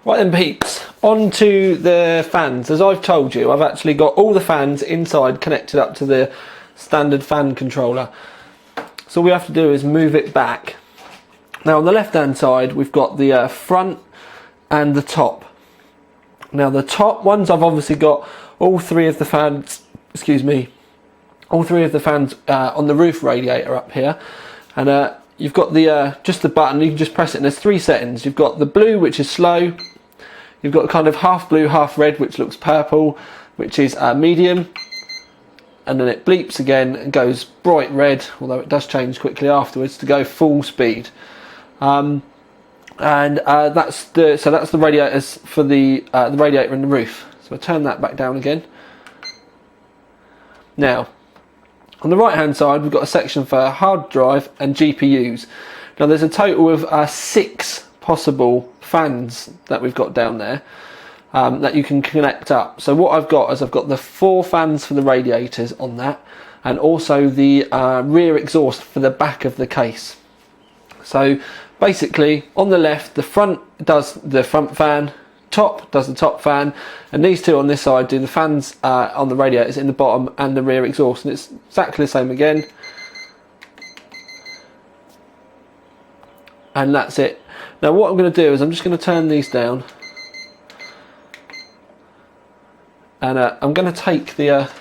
Right then peeps, on to the fans. As I've told you, I've actually got all the fans inside connected up to the standard fan controller. So all we have to do is move it back. Now on the left hand side we've got the front and the top. Now the top ones, I've obviously got all three of the fans, all three of the fans on the roof radiator up here. And you've got the just the button, you can just press it and there's three settings. You've got the blue, which is slow. You've got kind of half blue, half red, which looks purple, which is medium. And then it bleeps again and goes bright red, although it does change quickly afterwards to go full speed. That's the radiators for the radiator and the roof. So I turn that back down again. Now, on the right hand side we've got a section for hard drive and GPUs. Now there's a total of 6 possible fans that we've got down there that you can connect up. So what I've got is I've got the 4 fans for the radiators on that, and also the rear exhaust for the back of the case. So basically on the left, the front does the front fan, top does the top fan, and these two on this side do the fans on the radiators in the bottom and the rear exhaust, and it's exactly the same again. And that's it. Now what I'm going to do is I'm just going to turn these down, and I'm going to take the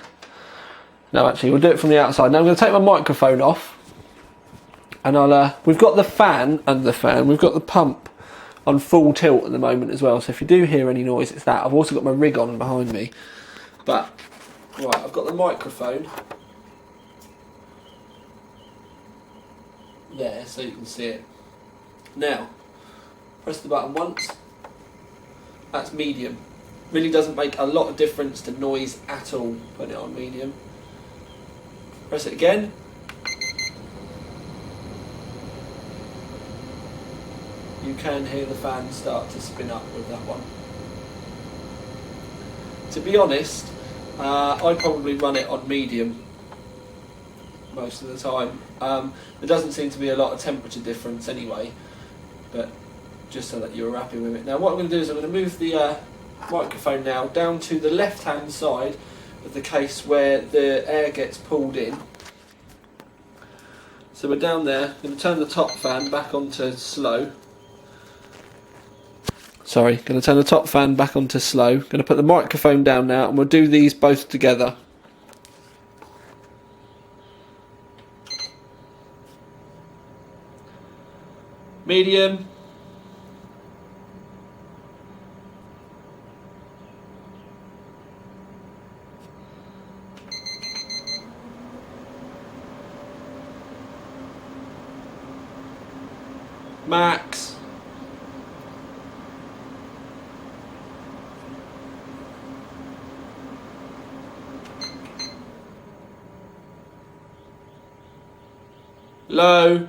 no, actually we'll do it from the outside. Now I'm going to take my microphone off, and we've got the fan and we've got the pump on full tilt at the moment as well, so if you do hear any noise, it's that. I've also got my rig on behind me. But right, I've got the microphone there so you can see it. Now press the button once, that's medium. Really doesn't make a lot of difference to noise at all, putting it on medium. Press it again. You can hear the fan start to spin up with that one. To be honest, I'd probably run it on medium most of the time. There doesn't seem to be a lot of temperature difference anyway, but just so that you're happy with it. Now what I'm going to do is I'm going to move the microphone now down to the left hand side of the case where the air gets pulled in. So we're down there. I'm going to turn the top fan back onto slow. Sorry, going to turn the top fan back onto slow. Going to put the microphone down now, and we'll do these both together. Medium. Max. Low.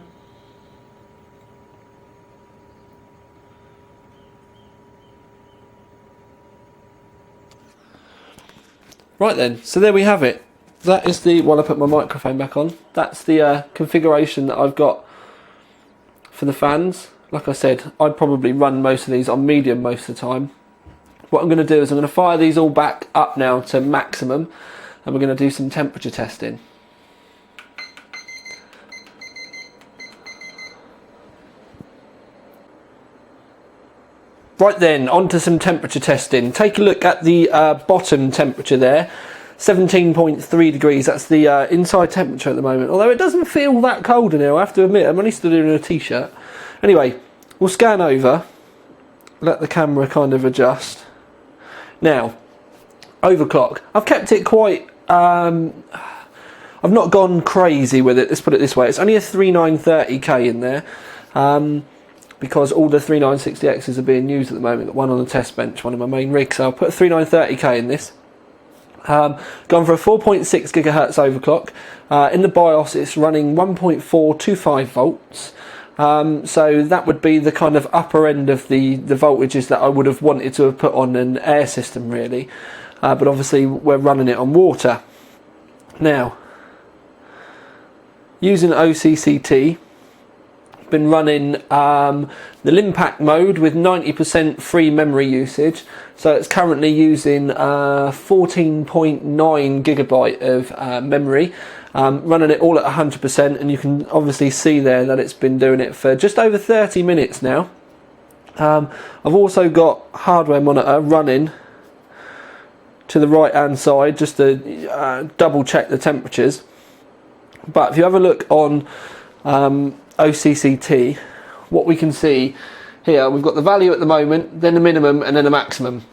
Right then, so there we have it. That is the, while I put my microphone back on, that's the configuration that I've got for the fans. Like I said, I'd probably run most of these on medium most of the time. What I'm going to do is I'm going to fire these all back up now to maximum, and we're going to do some temperature testing. Right then, on to some temperature testing. Take a look at the bottom temperature there, 17.3 degrees. That's the inside temperature at the moment. Although it doesn't feel that cold in here, I have to admit. I'm only still doing a t-shirt. Anyway, we'll scan over, let the camera kind of adjust. Now, overclock. I've kept it quite... I've not gone crazy with it, let's put it this way. It's only a 3930K in there. Because all the 3960Xs are being used at the moment. Got one on the test bench, one of my main rigs, so I'll put a 3930K in this. Gone for a 4.6 gigahertz overclock. In the BIOS it's running 1.425 volts. So that would be the kind of upper end of the voltages that I would have wanted to have put on an air system really. But obviously we're running it on water. Now, using OCCT, Been running the Limpact mode with 90% free memory usage, so it's currently using 14.9 gigabyte of memory, running it all at 100%, and you can obviously see there that it's been doing it for just over 30 minutes now. I've also got hardware monitor running to the right hand side just to double check the temperatures, but if you have a look on OCCT, what we can see here, we've got the value at the moment, then the minimum, and then the maximum.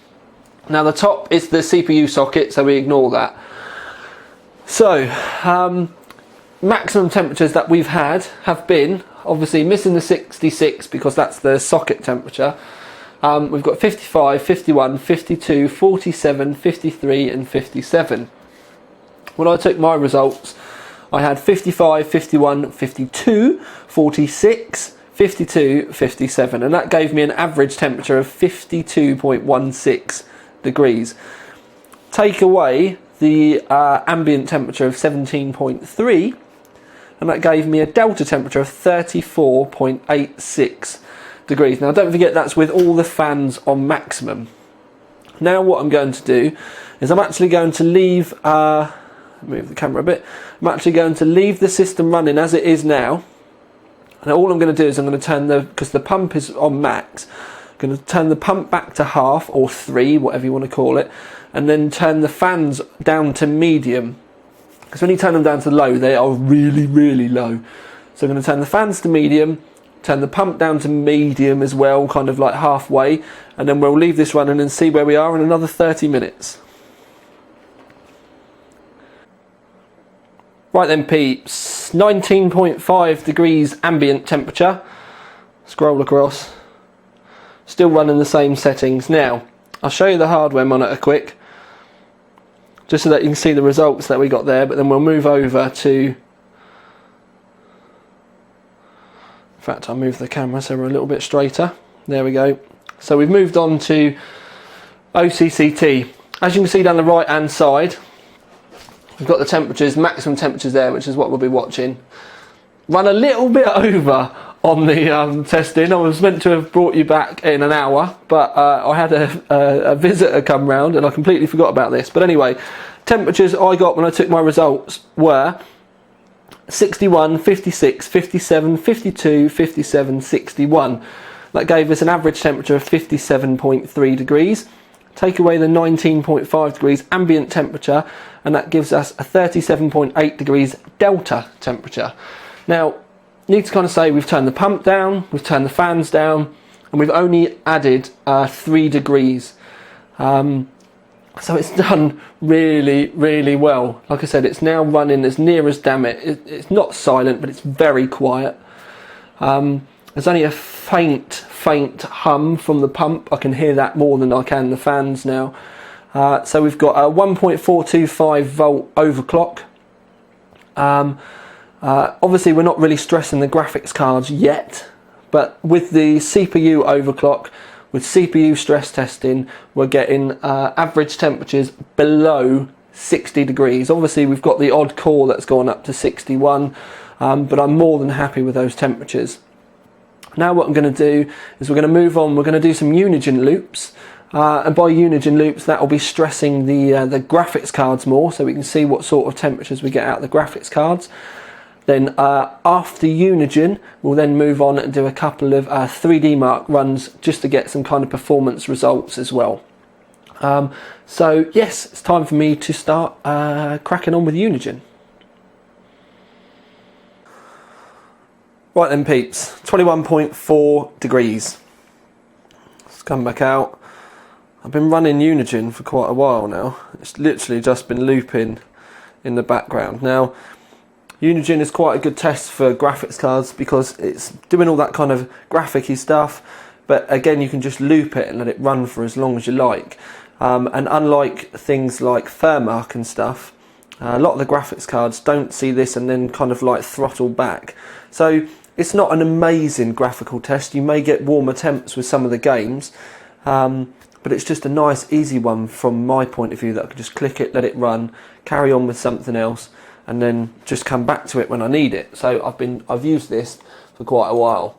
Now the top is the CPU socket, so we ignore that. So maximum temperatures that we've had have been, obviously missing the 66 because that's the socket temperature. We've got 55, 51, 52, 47, 53 and 57. When I took my results, I had 55, 51, 52, 46, 52, 57, and that gave me an average temperature of 52.16 degrees. Take away the ambient temperature of 17.3, and that gave me a delta temperature of 34.86 degrees. Now don't forget that's with all the fans on maximum. Now what I'm going to do is I'm actually going to leave, move the camera a bit, I'm actually going to leave the system running as it is now. And all I'm going to do is I'm going to turn because the pump is on max, I'm going to turn the pump back to half or 3, whatever you want to call it, and then turn the fans down to medium. Because when you turn them down to low, they are really, really low. So I'm going to turn the fans to medium, turn the pump down to medium as well, kind of like halfway, and then we'll leave this running and see where we are in another 30 minutes. Right then peeps, 19.5 degrees ambient temperature, scroll across, still running the same settings. Now, I'll show you the hardware monitor quick, just so that you can see the results that we got there, but then we'll move over to, in fact I'll move the camera so we're a little bit straighter, there we go. So we've moved on to OCCT. As you can see down the right hand side, we've got the temperatures, maximum temperatures there, which is what we'll be watching. Run a little bit over on the testing. I was meant to have brought you back in an hour, but I had a visitor come round and I completely forgot about this. But anyway, temperatures I got when I took my results were 61, 56, 57, 52, 57, 61. That gave us an average temperature of 57.3 degrees. Take away the 19.5 degrees ambient temperature, and that gives us a 37.8 degrees delta temperature. Now, need to kind of say we've turned the pump down, we've turned the fans down, and we've only added 3 degrees. So it's done really, really well. Like I said, it's now running as near as damn it. It's not silent, but it's very quiet. There's only a faint hum from the pump. I can hear that more than I can the fans now. So we've got a 1.425 volt overclock. Obviously we're not really stressing the graphics cards yet, but with the CPU overclock, with CPU stress testing, we're getting average temperatures below 60 degrees. Obviously we've got the odd core that's gone up to 61, but I'm more than happy with those temperatures. Now what I'm going to do is we're going to move on, we're going to do some Unigine loops, and by Unigine loops that will be stressing the graphics cards more, so we can see what sort of temperatures we get out of the graphics cards. Then after Unigine, we'll then move on and do a couple of 3D Mark runs just to get some kind of performance results as well. So yes, it's time for me to start cracking on with Unigine. Right then peeps, 21.4 degrees. Let's come back out. I've been running Unigine for quite a while now. It's literally just been looping in the background. Now, Unigine is quite a good test for graphics cards because it's doing all that kind of graphic-y stuff, but again you can just loop it and let it run for as long as you like. And unlike things like Thermark and stuff, a lot of the graphics cards don't see this and then kind of like throttle back. So it's not an amazing graphical test. You may get warmer temps with some of the games, but it's just a nice easy one from my point of view that I can just click it, let it run, carry on with something else, and then just come back to it when I need it. So I've used this for quite a while.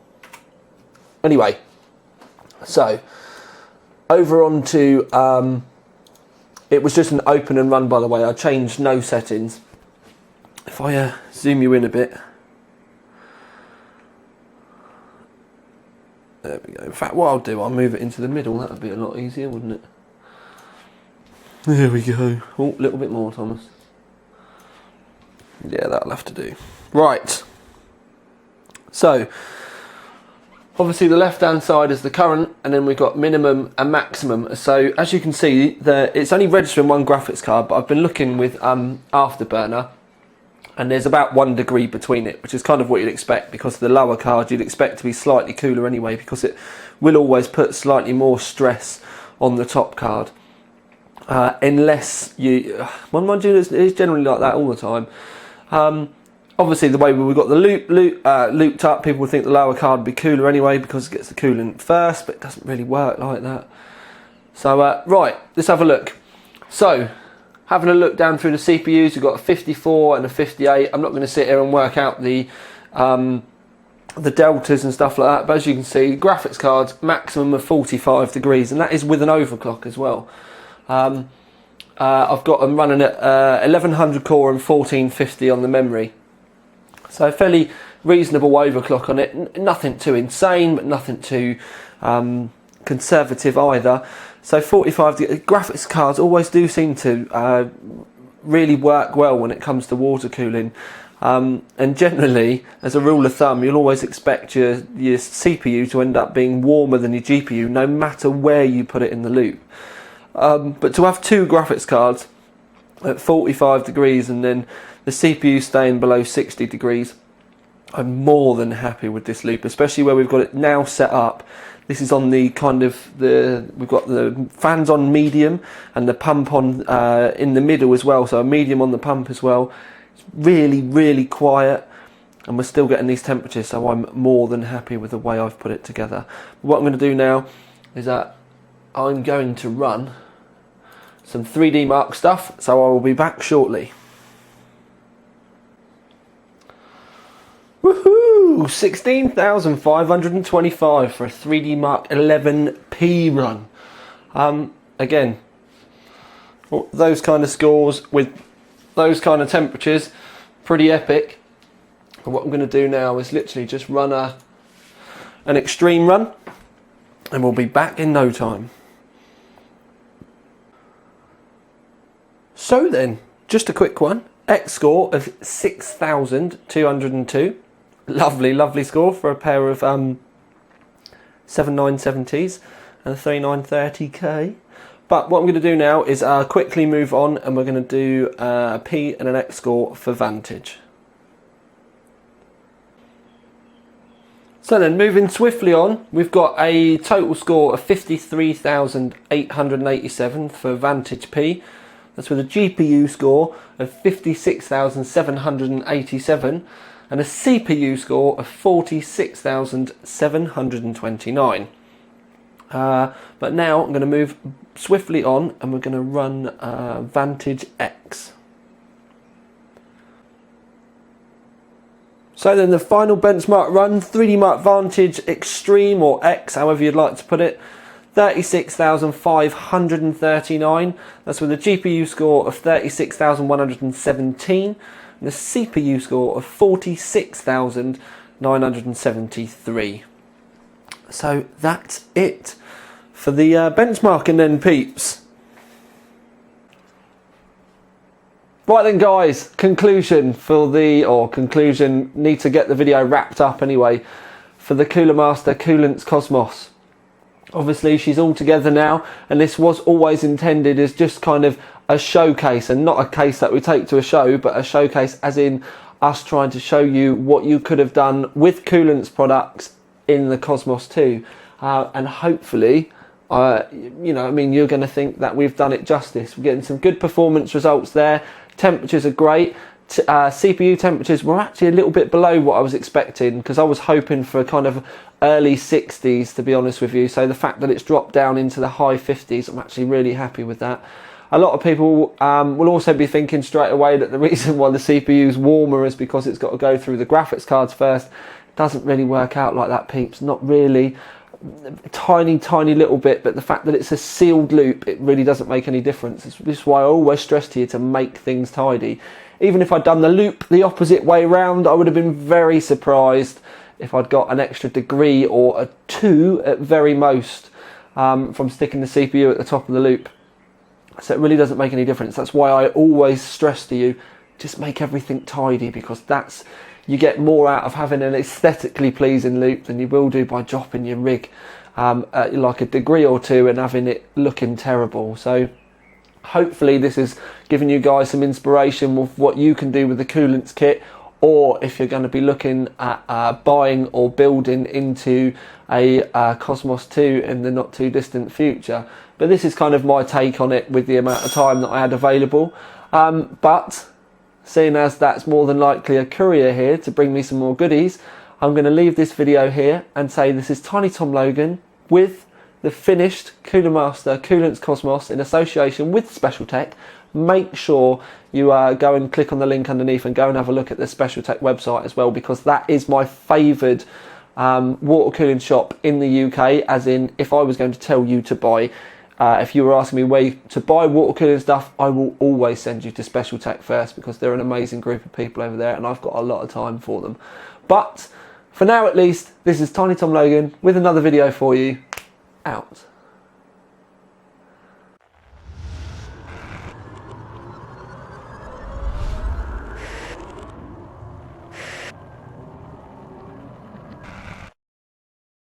Anyway, so over on to, it was just an open and run, by the way. I changed no settings. If I zoom you in a bit. There we go. In fact, what I'll do, I'll move it into the middle. That would be a lot easier, wouldn't it? There we go. Oh, a little bit more, Thomas. Yeah, that'll have to do. Right. So, obviously the left-hand side is the current, and then we've got minimum and maximum. So, as you can see, it's only registering one graphics card, but I've been looking with Afterburner, and there's about 1 degree between it, which is kind of what you'd expect, because the lower card you'd expect to be slightly cooler anyway, because it will always put slightly more stress on the top card. Unless you, well, mind you, it's generally like that all the time. Obviously, the way we've got the looped up, people would think the lower card would be cooler anyway because it gets the coolant first, but it doesn't really work like that. So, right, let's have a look. So, having a look down through the CPUs, you've got a 54 and a 58. I'm not going to sit here and work out the deltas and stuff like that, but as you can see, graphics cards maximum of 45 degrees, and that is with an overclock as well. I've got them running at 1100 core and 1450 on the memory, so fairly reasonable overclock on it. Nothing too insane, but nothing too conservative either. So 45 graphics cards always do seem to really work well when it comes to water cooling. And generally, as a rule of thumb, you'll always expect your CPU to end up being warmer than your GPU, no matter where you put it in the loop. But to have two graphics cards at 45 degrees and then the CPU staying below 60 degrees, I'm more than happy with this loop, especially where we've got it now set up. This is on the we've got the fans on medium and the pump on in the middle as well, so a medium on the pump as well. It's really, really quiet, and we're still getting these temperatures, so I'm more than happy with the way I've put it together. But what I'm going to do now is that I'm going to run some 3D Mark stuff, so I will be back shortly. Woohoo! 16,525 for a 3D Mark 11P run. Again, those kind of scores with those kind of temperatures, pretty epic. And what I'm going to do now is literally just run an extreme run, and we'll be back in no time. So then, just a quick one. X score of 6,202. Lovely, lovely score for a pair of 7970s and a 3930K. But what I'm going to do now is quickly move on, and we're going to do a P and an X score for Vantage. So then, moving swiftly on, we've got a total score of 53,887 for Vantage P. That's with a GPU score of 56,787 and a CPU score of 46,729. But now I'm going to move swiftly on, and we're going to run Vantage X. So then the final benchmark run, 3D Mark Vantage Extreme, or X, however you'd like to put it, 36,539. That's with a GPU score of 36,117 and a CPU score of 46,973. So that's it for the benchmarking then, peeps. Right then, guys, conclusion, need to get the video wrapped up anyway, for the Coolermaster Koolance Cosmos. Obviously, she's all together now, and this was always intended as just kind of a showcase, and not a case that we take to a show, but a showcase as in us trying to show you what you could have done with Koolance products in the Cosmos 2. And hopefully, you're going to think that we've done it justice. We're getting some good performance results there. Temperatures are great. CPU temperatures were actually a little bit below what I was expecting, because I was hoping for a kind of early 60s, to be honest with you. So the fact that it's dropped down into the high 50s, I'm actually really happy with that. A lot of people will also be thinking straight away that the reason why the CPU is warmer is because it's got to go through the graphics cards first. Doesn't really work out like that, peeps, not really. Tiny little bit, but the fact that it's a sealed loop, it really doesn't make any difference. This is why I always stress to you to make things tidy. Even if I'd done the loop the opposite way round, I would have been very surprised if I'd got an extra degree or a 2 at very most from sticking the CPU at the top of the loop. So it really doesn't make any difference. That's why I always stress to you, just make everything tidy, because that's, you get more out of having an aesthetically pleasing loop than you will do by dropping your rig like a degree or 2 and having it looking terrible. So hopefully this is giving you guys some inspiration with what you can do with the Koolance kit, or if you're going to be looking at buying or building into a Cosmos 2 in the not too distant future. But this is kind of my take on it with the amount of time that I had available. But seeing as that's more than likely a courier here to bring me some more goodies, I'm going to leave this video here and say this is Tiny Tom Logan with the finished Coolermaster Koolance Cosmos in association with Specialtech. Make sure you go and click on the link underneath and go and have a look at the Specialtech website as well, because that is my favoured water cooling shop in the UK. As in, if I was going to tell you to buy, if you were asking me where to buy water cooling stuff, I will always send you to Specialtech first, because they're an amazing group of people over there and I've got a lot of time for them. But for now at least, this is Tiny Tom Logan with another video for you. Out.